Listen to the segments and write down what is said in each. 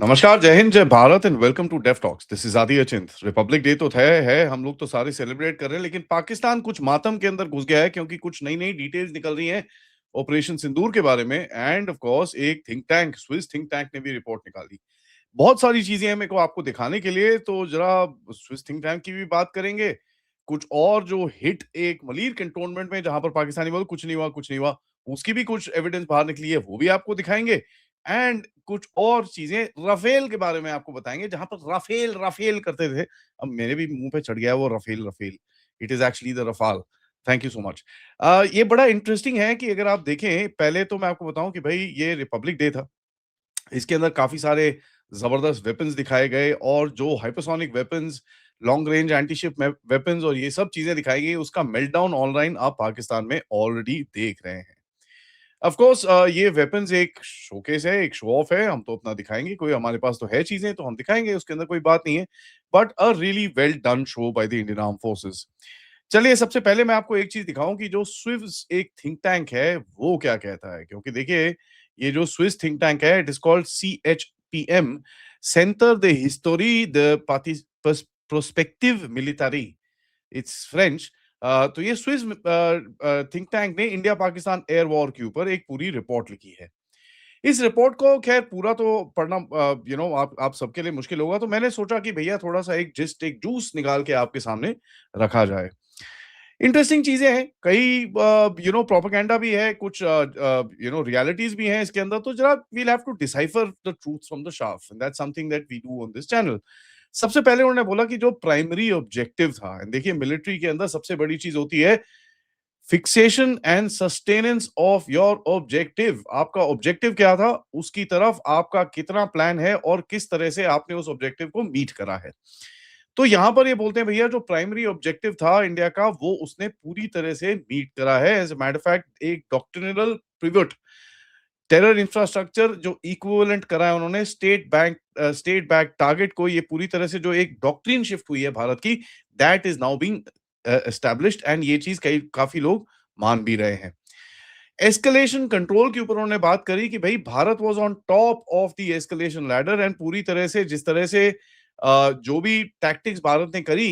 नमस्कार, जय हिंद, जय Bharat and welcome to Deaf Talks. This is Aadi Achint. Republic day तो तय है, हम लोग तो सारे सेलिब्रेट कर रहे हैं, लेकिन पाकिस्तान कुछ मातम के अंदर घुस गया है क्योंकि कुछ नई-नई डिटेल्स निकल रही हैं ऑपरेशन सिंदूर के बारे में एंड ऑफ कोर्स एक think tank, Swiss think tank ने भी रिपोर्ट निकाली। बहुत सारी चीजें हैं मेरे को आपको दिखाने के लिए, तो जरा स्विस थिंक टैंक की भी बात करेंगे। कुछ और जो हिट एक मलीर कैंटोनमेंट में जहां पर पाकिस्तानी बोले कुछ नहीं हुआ, कुछ नहीं हुआ, उसकी भी कुछ एविडेंस बाहर निकली है, वो भी आपको दिखाएंगे। एंड कुछ और चीजें राफेल के बारे में आपको बताएंगे, जहां पर राफेल राफेल करते थे। अब मेरे भी मुंह पे चढ़ गया है वो Rafale Rafale. It is actually the Rafale. Thank you so much. ये बड़ा इंटरेस्टिंग है कि अगर आप देखें, पहले तो मैं आपको बताऊं कि भाई ये रिपब्लिक डे था। इसके अंदर काफ़ी सारे ज़बरदस्त वेपन्स दिखाए गए और जो hypersonic weapons, long range anti ship weapons और ये सब चीज़ें दिखाई गई, उसका मेल्टडाउन ऑनलाइन आप पाकिस्तान में ऑलरेडी देख रहे हैं। ऑफ कोर्स ये वेपन्स एक शोकेस है, एक शो ऑफ है, हम तो अपना दिखाएँगे, कोई हमारे पास तो है चीज़ें तो हम दिखाएँगे, उसके अंदर कोई बात नहीं है। But a really well done show by the Indian armed forces. चलिए, सबसे पहले मैं आपको एक चीज़ दिखाऊँ कि जो स्विस एक थिंक टैंक है, वो क्या कहता है? क्योंकि देखिए, ये जो स्विस थिंक टैंक है, it is called CHPM, centre de Historie de Partis पस प्रोस्पेक्टिव मिलिटरी, इट्स फ्रेंच। तो ये स्विस थिंक टैंक ने इंडिया पाकिस्तान एयर वॉर के ऊपर एक पूरी रिपोर्ट लिखी है। इस रिपोर्ट को खैर पूरा तो पढ़ना आप सबके लिए मुश्किल होगा, तो मैंने सोचा कि भैया थोड़ा-सा एक जिस्ट, एक जूस निकाल के आपके सामने रखा जाए। इंटरेस्टिंग चीज़ें हैं, कई प्रोपेगेंडा भी है, कुछ रियलिटीज़ भी हैं इसके अंदर, तो ज़रा we'll have to decipher the truth from the sharp and that's something that we do on this channel. सबसे पहले उन्होंने बोला कि जो प्राइमरी ऑब्जेक्टिव था, देखिए मिलिट्री के अंदर सबसे बड़ी चीज़ होती है fixation and sustenance of your objective. आपका ऑब्जेक्टिव क्या था, उसकी तरफ आपका कितना प्लान है और किस तरह से आपने उस ऑब्जेक्टिव को मीट करा है। तो यहां पर ये बोलते हैं भैया जो प्राइमरी ऑब्जेक्टिव था इंडिया का, वो उसने पूरी तरह से मीट करा है। As a matter of fact, एक डॉक्ट्रिनल पिवट, टेरर इंफ्रास्ट्रक्चर जो इक्विवेलेंट करा है उन्होंने स्टेट बैंक टारगेट को, ये पूरी तरह से जो एक डॉक्ट्रिन शिफ्ट हुई है भारत की, that is now being established and ये चीज कई काफी लोग मान भी रहे हैं। एस्केलेशन कंट्रोल के ऊपर उन्होंने बात करी कि भाई Bharat was on top of the escalation ladder and पूरी तरह से जिस तरह से जो भी टैक्टिक्स भारत ने करी,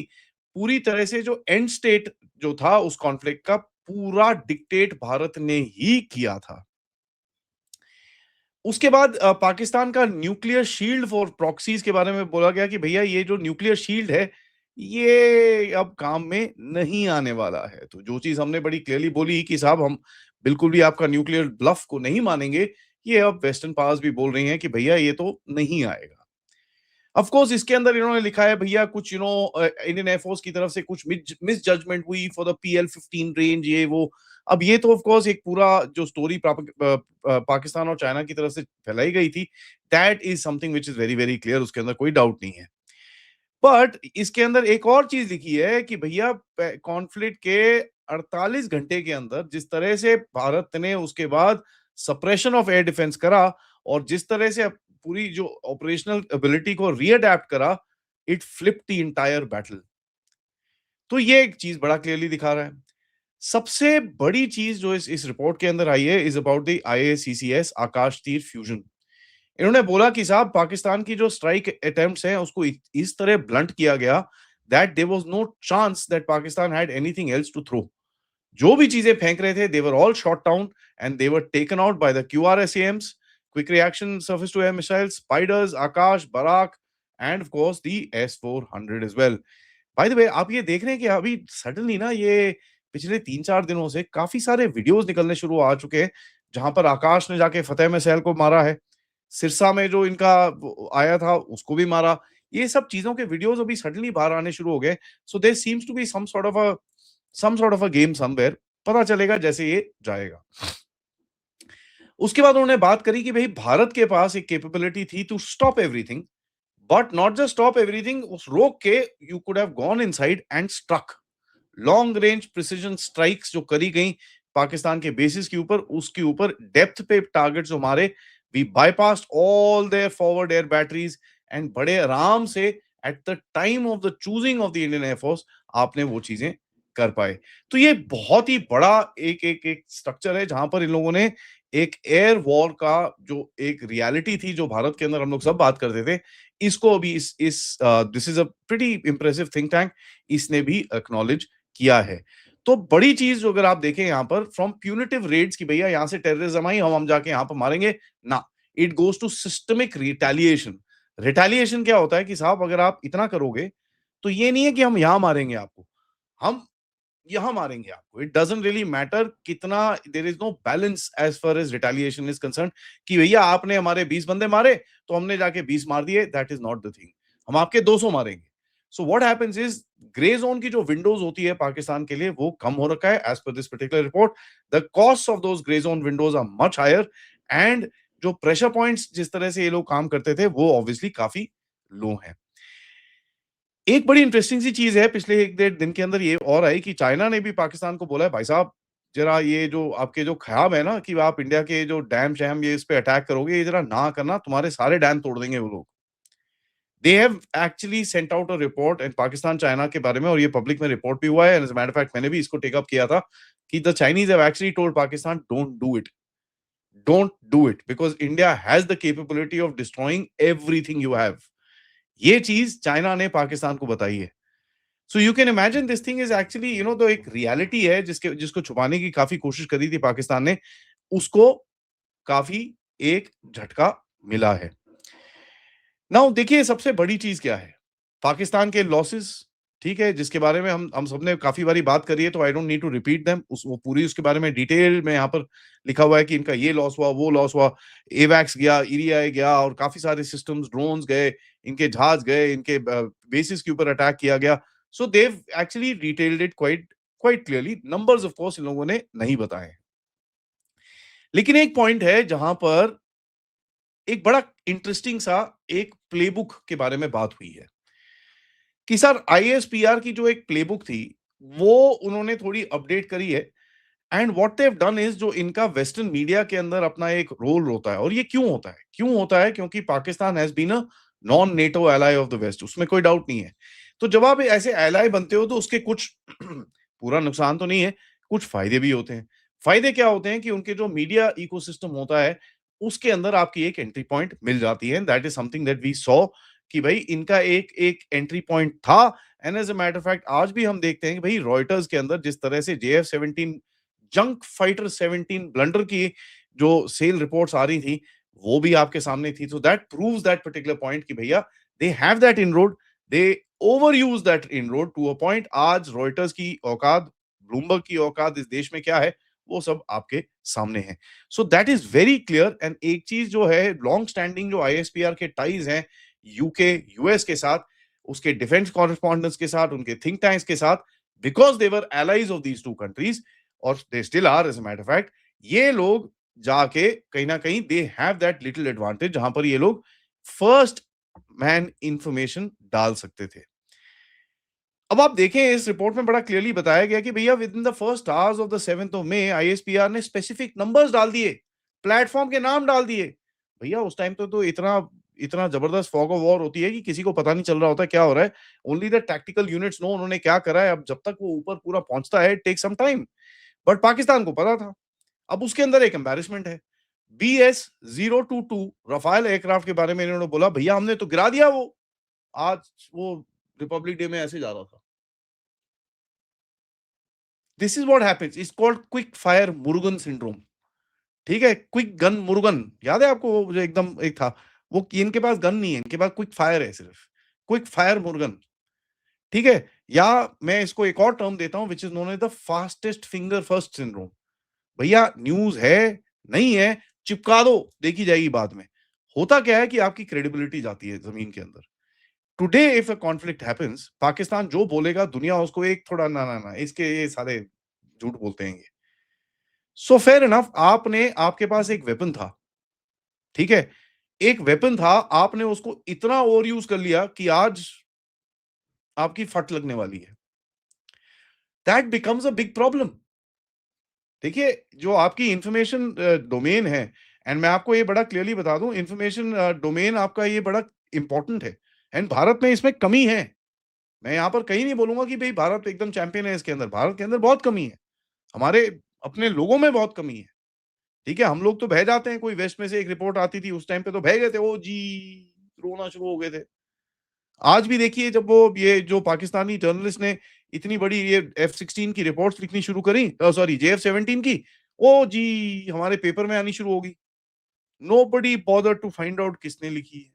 पूरी तरह से जो एंड स्टेट जो था उस कॉन्फ्लिक्ट का, पूरा डिक्टेट भारत ने ही किया था। उसके बाद पाकिस्तान का न्यूक्लियर शील्ड फॉर प्रॉक्सीज के बारे में बोला गया कि भैया ये जो न्यूक्लियर शील्ड है, ये अब काम में नहीं आने वाला है। तो जो चीज़ हमने बड़ी क्लियरली बोली कि साहब हम बिल्कुल भी आपका न्यूक्लियर ब्लफ को नहीं मानेंगे, ये अब वेस्टर्न पावर्स भी बोल रही हैं कि भैया ये तो नहीं आएगा। ऑफ कोर्स इसके अंदर इन्होंने लिखा है भैया कुछ इंडियन एयरफोर्स की तरफ से कुछ मिस जजमेंट हुई फॉर द PL-15 रेंज, ये वो। अब ये तो ऑफ कोर्स एक पूरा जो स्टोरी पाकिस्तान और चाइना की तरफ से फैलाई गई थी, that is something which is very very clear, उसके अंदर कोई डाउट नहीं है। बट इसके अंदर एक और चीज लिखी है कि भैया कॉन्फ्लिक्ट के 48 घंटे के अंदर जिस तरह से भारत ने उसके बाद सप्रेशन ऑफ एयर डिफेंस करा और जिस तरह से पूरी जो ऑपरेशनल एबिलिटी को रीअडेप्ट करा, it flip the entire battle. तो ये एक चीज बड़ा क्लियरली दिखा रहा है। सबसे बड़ी चीज जो इस रिपोर्ट के अंदर आई है इज अबाउट द IACCS आकाश तीर फ्यूजन। इन्होंने बोला कि साहब पाकिस्तान की जो स्ट्राइक अटेम्प्ट्स हैं उसको इस तरह ब्लंट किया गया that there was no chance that Pakistan had anything else to throw. जो भी चीजें फेंक रहे थे, they were all shot down and they were taken out by the QRSAMs, quick reaction surface to air missiles, Spiders, Akash, Barak and of course the S-400 as well. By the way, आप ये देख रहे हैं कि अभी suddenly ना ये पिछले 3-4 दिनों से काफी सारे वीडियोस निकलने शुरू आ चुके हैं, जहां पर आकाश ने जाके फतेह मैसैल को मारा है। सिरसा में जो इनका वो आया था उसको भी मारा। ये सब चीज़ों के वीडियोज़ अभी सडनली बाहर आने शुरू हो गए। So there seems to be some sort of a game somewhere. पता चलेगा जैसे ये जाएगा। उसके बाद उन्होंने बात करी कि भई भारत के पास एक कैपेबिलिटी थी to stop everything, but not just stop everything, उस रोक के you could have gone inside and struck. Long range precision strikes जो करी गई पाकिस्तान के बेसिस के ऊपर, उसके ऊपर डेप्थ पे टारगेट जो मारे, we bypassed all their forward air batteries and बड़े आराम से at the time of the choosing of the Indian Air Force आपने वो चीजें कर पाए। तो ये बहुत ही बड़ा एक एक एक स्ट्रक्चर है जहां पर इन लोगों ने एक एयर वॉर का जो एक रियलिटी थी, जो भारत के अंदर हम लोग सब बात करते थे, इसको अभी इस this is a pretty impressive think tank, इसने भी एक्नॉलेज किया है। तो बड़ी चीज़ जो अगर आप देखें यहाँ पर फ्रॉम प्यूनिटिव रेड्स कि भैया यहाँ से टेररिज्म आई, हम जाके यहाँ पर मारेंगे, ना, it goes to systemic retaliation. Retaliation क्या होता है कि साहब अगर आप इतना करोगे, तो ये नहीं है कि हम यहाँ मारेंगे आपको, हम यहाँ मारेंगे आपको। इट डज़न्ट रियली मैटर कितना, there is no balance as far as retaliation is concerned कि भैया आपने हमारे 20 बंदे मारे, तो हमने जाके 20 मार दिए, that is not the thing. हम आपके 200 मारेंगे। So what happens is grey zone की जो विंडोज़ होती है पाकिस्तान के लिए, वो कम हो रखा है as per this particular report. The cost of those grey zone windows are much higher and जो प्रेशर पॉइंट्स जिस तरह से ये लोग काम करते थे, वो ऑब्वियसली काफ़ी लो हैं। एक बड़ी इंटरेस्टिंग सी चीज़ है पिछले 1 डेढ़ दिन के अंदर ये और आई कि चाइना ने भी पाकिस्तान को बोला है, भाई साहब ज़रा ये जो आपके जो ख़्याल है ना कि आप इंडिया के जो डैम-शैम ये इस पे अटैक करोगे, ये ज़रा ना करना, तुम्हारे सारे डैम तोड़ देंगे वो लोग। They have actually sent out a report in Pakistan China के बारे में, और ये पब्लिक में रिपोर्ट भी हुआ है, and as a matter of fact मैंने भी इसको टेक अप किया था कि the Chinese have actually told Pakistan, don't do it because India has the capability of destroying everything you have. ये चीज़ चाइना ने पाकिस्तान को बताई है। So you can imagine this thing is actually तो एक रियलिटी है जिसके जिसको छुपाने की काफी कोशिश करी थी पाकिस्तान ने, उसको काफी एक झटका मिला है। नाउ देखिए सबसे बड़ी चीज क्या है, पाकिस्तान के लॉसेस, ठीक है, जिसके बारे में हम सबने काफी बारी बात करी है, तो I don't need to repeat them, उस वो पूरी उसके बारे में डिटेल में यहाँ पर लिखा हुआ है कि इनका ये लॉस हुआ, वो लॉस हुआ, एवैक्स गया, ईरियाई गया, और काफी सारे सिस्टम्स, ड्रोन्स गए, इनके जहाज गए, इनके बेसिस के ऊपर अटैक किया गया। So they actually detailed it quite quite clearly. Numbers of course इन लोगों ने नहीं बताए हैं। लेकिन एक पॉइंट है जहां पर एक बड़ा इंटरेस्टिंग सा एक प्लेबुक के बारे में बात हुई है कि सर आईएसपीआर की जो एक प्लेबुक थी, वो उन्होंने थोड़ी अपडेट करी है, and what they have done is जो इनका वेस्टर्न मीडिया के अंदर अपना एक रोल होता है, और ये क्यों होता है? क्यों होता है? क्योंकि Pakistan has been a non NATO ally of the West, उसमें कोई डाउट नहीं है। तो जब आप ऐसे एलाय बनते हो तो उसके कुछ पूरा नुकसान तो नहीं है, कुछ फायदे भी होते हैं। फायदे क्या होते हैं कि उनके जो मीडिया इकोसिस्टम होता है, उसके अंदर आपकी एक एंट्री पॉइंट मिल जाती है, that is something that we saw कि भई इनका एक एक एंट्री पॉइंट था, and as a matter of fact आज भी हम देखते हैं कि भई रॉयटर्स के अंदर जिस तरह से जेएफ-17 जंक फाइटर 17 ब्लंडर की जो सेल रिपोर्ट्स आ रही थी, वो भी आपके सामने थी। So that proves that particular point कि भैया they have that inroad, they over use that inroad to a point. आज रॉयटर्स की औकात, ब्लूमबर्ग की औकात इस देश में क्या है, वो सब आपके सामने है। So that is very clear. And एक चीज जो है, लॉन्ग स्टैंडिंग जो आईएसपीआर के टाइज हैं यूके यूएस के साथ, उसके डिफेंस कॉरेस्पॉन्डेंट्स के साथ, उनके थिंक टैंक्स के साथ, because they were allies of these two countries, और they still are as a matter of fact, ये लोग जाके कहीं ना कहीं they have that little advantage जहां पर ये लोग फर्स्ट मैन इंफॉर्मेशन डाल सकते थे। अब आप देखें इस रिपोर्ट में बड़ा क्लियरली बताया गया कि भैया within the first hours of the 7th of May ISPR ने स्पेसिफिक नंबर्स डाल दिए, प्लेटफॉर्म के नाम डाल दिए। भैया उस टाइम तो इतना इतना जबरदस्त फॉग ऑफ वॉर होती है कि किसी को पता नहीं चल रहा होता है क्या हो रहा है। Only the tactical units no उन्होंने क्या करा है। अब जब तक वो ऊपर पूरा पहुंचता है, it take some time, but Pakistan को पता था। अब उसके अंदर एक एम्बैरेसमेंट है। BS-022 रफाल एयरक्राफ्ट के बारे में इन्होंने बोला, भैया हमने तो गिरा दिया वो। आज वो रिपब्लिक डे में ऐसे जा रहा था। This is what happens, it's called quick fire Murugan syndrome. ठीक है, क्विक गन मुरुगन, याद है आपको? वो जो एकदम एक था, वो इनके पास गन नहीं है, इनके पास क्विक फायर है सिर्फ, क्विक फायर मुरुगन। ठीक है, या मैं इसको एक और टर्म देता हूं which is known as the fastest finger first syndrome. भैया न्यूज़ है, नहीं है, चिपका दो, देखी जाएगी बाद में। होता क्या है कि आपकी क्रेडिबिलिटी जाती है ज़मीन के अंदर। Today if a conflict happens, Pakistan जो बोलेगा दुनिया उसको एक थोड़ा ना, ना, ना, इसके ये सारे झूठ बोलते हैं ये। सो फेयर इनफ, आपने आपके पास एक वेपन था, ठीक है? एक वेपन था, आपने उसको इतना ओवर यूज़ कर लिया कि आज आपकी फट लगने वाली है। That becomes a big problem. देखिए, जो आपकी इंफॉर्मेशन डोमेन है, एंड मैं आपको ये बड़ा क्लियरली बता दूं, इंफॉर्मेशन डोमेन आपका ये बड़ा इंपॉर्टेंट है, एंड भारत में इसमें कमी है। मैं यहाँ पर कहीं नहीं बोलूंगा कि भाई भारत एकदम चैंपियन है इसके अंदर, भारत के अंदर बहुत कमी है, हमारे अपने लोगों में बहुत कमी है। ठीक है, हम लोग तो बह जाते हैं, कोई वेस्ट में से एक रिपोर्ट आती थी, उस टाइम पे तो बह गए थे, ओ जी, रोना शुरू हो गए थे। आज भी देखिए जब वो ये जो पाकिस्तानी जर्नलिस्ट ने इतनी बड़ी ये F-16 की रिपोर्ट्स लिखनी शुरू करी, सॉरी JF-17 की, ओ जी, हमारे पेपर में आनी शुरू हो गई। Nobody bothered to find out किसने लिखी है,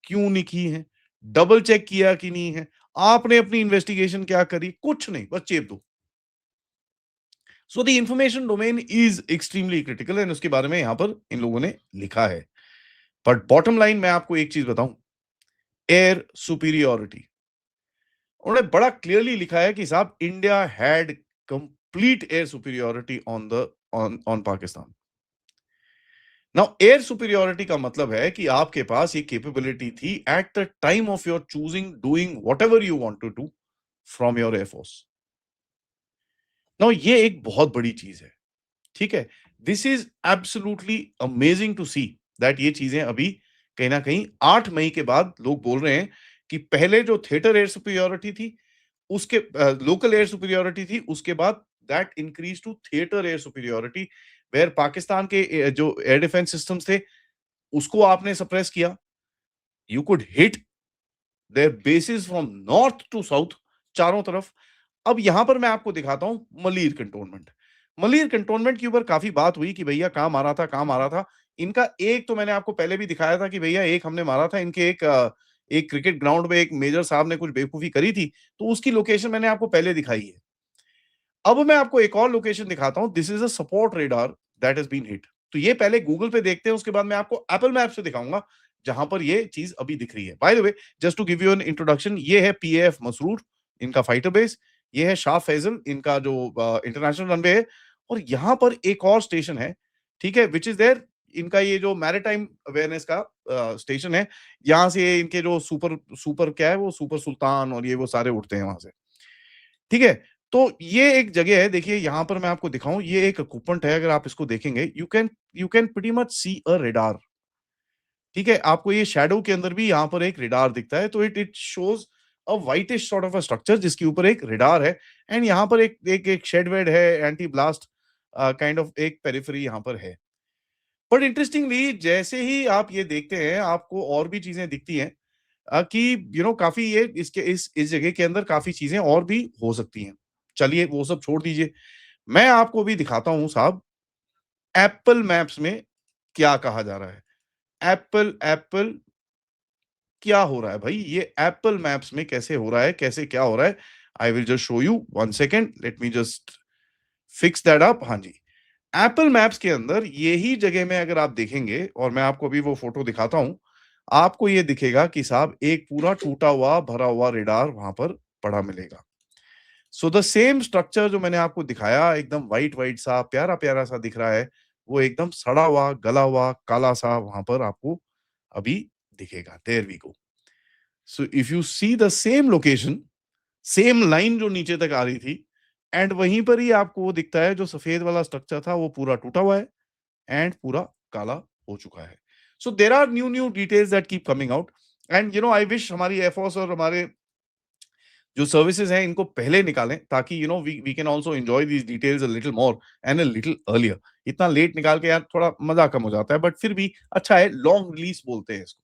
क्यों लिखी है, डबल चेक किया कि नहीं है, आपने अपनी इन्वेस्टिगेशन क्या करी, कुछ नहीं, बस चेप दो। So the information domain is extremely critical and उसके बारे में यहां पर इन लोगों ने लिखा है। बट बॉटम लाइन मैं आपको एक चीज बताऊं, एयर सुपीरियोरिटी, उन्होंने बड़ा क्लियरली लिखा है कि साहब India had complete air superiority on the on Pakistan. Now air superiority का मतलब है कि आपके पास ये कैपेबिलिटी थी at the time of your choosing doing whatever you want to do from your air force. Now ये एक बहुत बड़ी चीज है, ठीक है। This is absolutely amazing to see that ये चीजें अभी कहीं ना कहीं 8 मई के बाद लोग बोल रहे हैं कि पहले जो थिएटर एयर सुपीरियोरिटी थी, उसके लोकल एयर सुपीरियोरिटी थी, उसके बाद that increase to theatre air superiority, where Pakistan के जो एयर डिफेंस सिस्टम्स थे उसको आपने सप्रेस किया। You could hit their bases from north to south, चारों तरफ। अब यहां पर मैं आपको दिखाता हूं मलीर कंटोनमेंट। मलीर कंटोनमेंट के ऊपर काफी बात हुई कि भैया कहां मारा था, कहां मारा था। इनका एक तो मैंने आपको पहले भी दिखाया था कि भैया एक हमने मारा था, इनके एक क्रिकेट ग्राउंड में एक मेजर साहब ने कुछ बेवकूफी करी थी, तो उसकी लोकेशन मैंने आपको पहले दिखाई है। अब मैं आपको एक और लोकेशन दिखाता हूं, this is a support radar that has been hit. तो ये पहले गूगल पे देखते हैं, उसके बाद मैं आपको एप्पल मैप से दिखाऊंगा जहां पर ये चीज अभी दिख रही है। By the way, just to give you an introduction, ये है पीएएफ मसरूर, इनका फाइटर बेस। ये है शाह फैजल, इनका जो इंटरनेशनल रनवे है। और यहां पर एक और स्टेशन है, ठीक है, विच इज देयर, इनका ये जो मैरिटाइम अवेयरनेस का स्टेशन है। यहां से इनके जो सुपर सुपर क्या है, वो सुपर सुल्तान और ये वो सारे उड़ते हैं वहां से, ठीक है। तो ये एक जगह है, देखिए यहां पर मैं आपको दिखाऊं, ये एक इक्विपमेंट है, अगर आप इसको देखेंगे you can pretty much see a radar, ठीक है। आपको ये शैडो के अंदर भी यहाँ पर एक रेडार दिखता है, तो it it shows a whitish sort of a structure जिसके ऊपर एक रेडार है। एंड यहाँ पर एक एक एक शेड वेड है, एंटी ब्लास्ट काइंड ऑफ एक पेरिफेरी यहाँ पर है। बट इंटरेस्टिंगली जैसे ही आप ये देखते हैं, आपको और भी चीजें दिखती हैं कि काफी ये इसके इस जगह के अंदर काफी चीजें और भी हो सकती हैं। चलिए वो सब छोड़ दीजिए, मैं आपको भी दिखाता हूँ साहब, एप्पल मैप्स में क्या कहा जा रहा है। एप्पल एप्पल क्या हो रहा है भाई, ये एप्पल मैप्स में कैसे हो रहा है, कैसे क्या हो रहा है। I will just show you, one second, let me just fix that up. हाँ जी, एप्पल मैप्स के अंदर यही जगह में अगर आप देखेंगे, और मैं आपको अभी वो फोटो दिखाता हूं, आपको ये दिखेगा कि साहब एक पूरा टूटा हुआ भरा हुआ रेडार वहां पर पड़ा मिलेगा। सो द सेम स्ट्रक्चर जो मैंने आपको दिखाया, एकदम व्हाइट व्हाइट सा प्यारा प्यारा सा दिख रहा है, वो एकदम सड़ा हुआ गला हुआ काला सा वहां पर आपको अभी दिखेगा। There we go. So if you see the same location, same line जो नीचे तक आ रही थी, एंड वहीं पर ही आपको वो दिखता है, जो सफेद वाला स्ट्रक्चर था वो पूरा टूटा हुआ है एंड पूरा काला हो चुका है। So there are new new details that keep coming out. And I wish हमारी एयरफोर्स और हमारे जो सर्विसेज हैं इनको पहले निकालें, ताकि we can also enjoy these details a little more and a little earlier. इतना लेट निकाल के यार थोड़ा मजा कम हो जाता है, बट फिर भी अच्छा है, लॉन्ग रिलीज बोलते हैं इसको।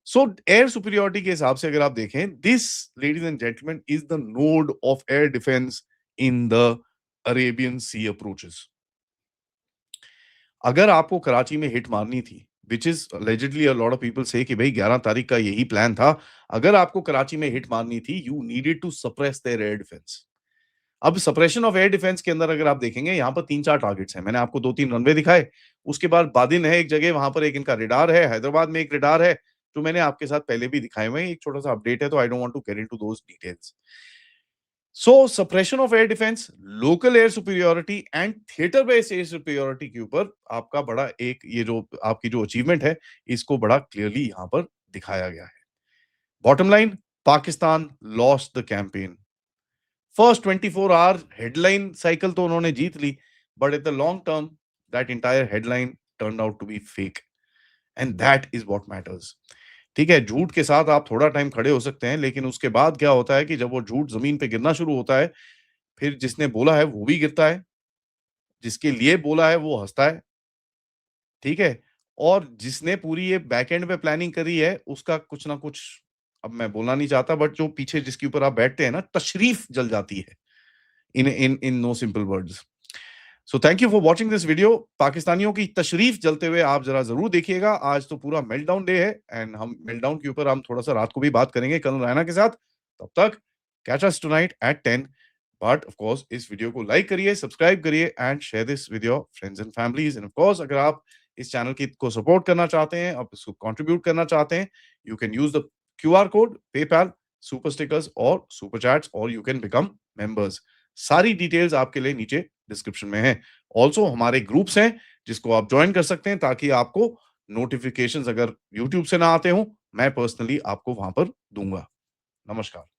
सो एयर सुपीरियोरिटी के हिसाब से अगर आप देखें, this ladies and gentleman is the node of air defence in the Arabian sea approaches. अगर आपको कराची में हिट मारनी थी, which is allegedly a lot of people say कि भाई 11 तारीख का यही प्लान था, अगर आपको कराची में हिट मारनी थी, you needed to suppress their air defence. अब सप्रेशन ऑफ एयर डिफेंस के अंदर अगर आप देखेंगे, यहाँ पर 3-4 टारगेट्स हैं, मैंने आपको 2-3 रनवे दिखाए। उसके बाद बादिन है एक जगह, वहां पर एक इनका रेडार है, हैदराबाद में एक रेडार है, जो मैंने आपके साथ पहले भी दिखाए हुए हैं। एक छोटा सा अपडेट है, तो I don't want to get into those details. So suppression of air defence, local air superiority and theatre based air superiority के ऊपर आपका बड़ा एक ये जो आपकी जो अचीवमेंट है, इसको बड़ा क्लियरली यहां पर दिखाया गया है। Bottom line, Pakistan lost the campaign. First 24 hour headline cycle तो उन्होंने जीत ली, but at the long term that entire headline turn out to be fake, and that is what matters. ठीक है, झूठ के साथ आप थोड़ा टाइम खड़े हो सकते हैं, लेकिन उसके बाद क्या होता है कि जब वो झूठ जमीन पे गिरना शुरू होता है, फिर जिसने बोला है वो भी गिरता है, जिसके लिए बोला है वो हँसता है, ठीक है? और जिसने पूरी ये बैकएंड पे प्लानिंग करी है, उसका कुछ ना कुछ अब मैं बोलना नहीं चाहता बट जो पीछे जिसके ऊपर आप बैठते हैं ना, तशरीफ जल जाती है। In no simple words. So thank you for watching this video. पाकिस्तानियों की तशरीफ जलते हुए आप ज़रा ज़रूर देखिएगा। आज तो पूरा मेल्टडाउन डे है एंड हम मेल्टडाउन के ऊपर हम थोड़ा-सा रात को भी बात करेंगे कर्नल रैना के साथ। तब तक catch us tonight at 10 but of course इस वीडियो को लाइक करिए, सब्सक्राइब करिए and share this with your friends and families and of course अगर आप इस चैनल की को सपोर्ट करना चाहते हैं, आप इसको कंट्रीब्यूट करना चाहते हैं, you can use the QR code, PayPal, super stickers और सुपर चैट्स और यू कैन बिकम मेंबर्स। सारी डिटेल्स आपके लिए नीचे डिस्क्रिप्शन में है। ऑल्सो हमारे ग्रुप्स हैं जिसको आप ज्वाइन कर सकते हैं ताकि आपको नोटिफिकेशंस अगर यूट्यूब से ना आते हो, मैं पर्सनली आपको वहां पर दूंगा। नमस्कार।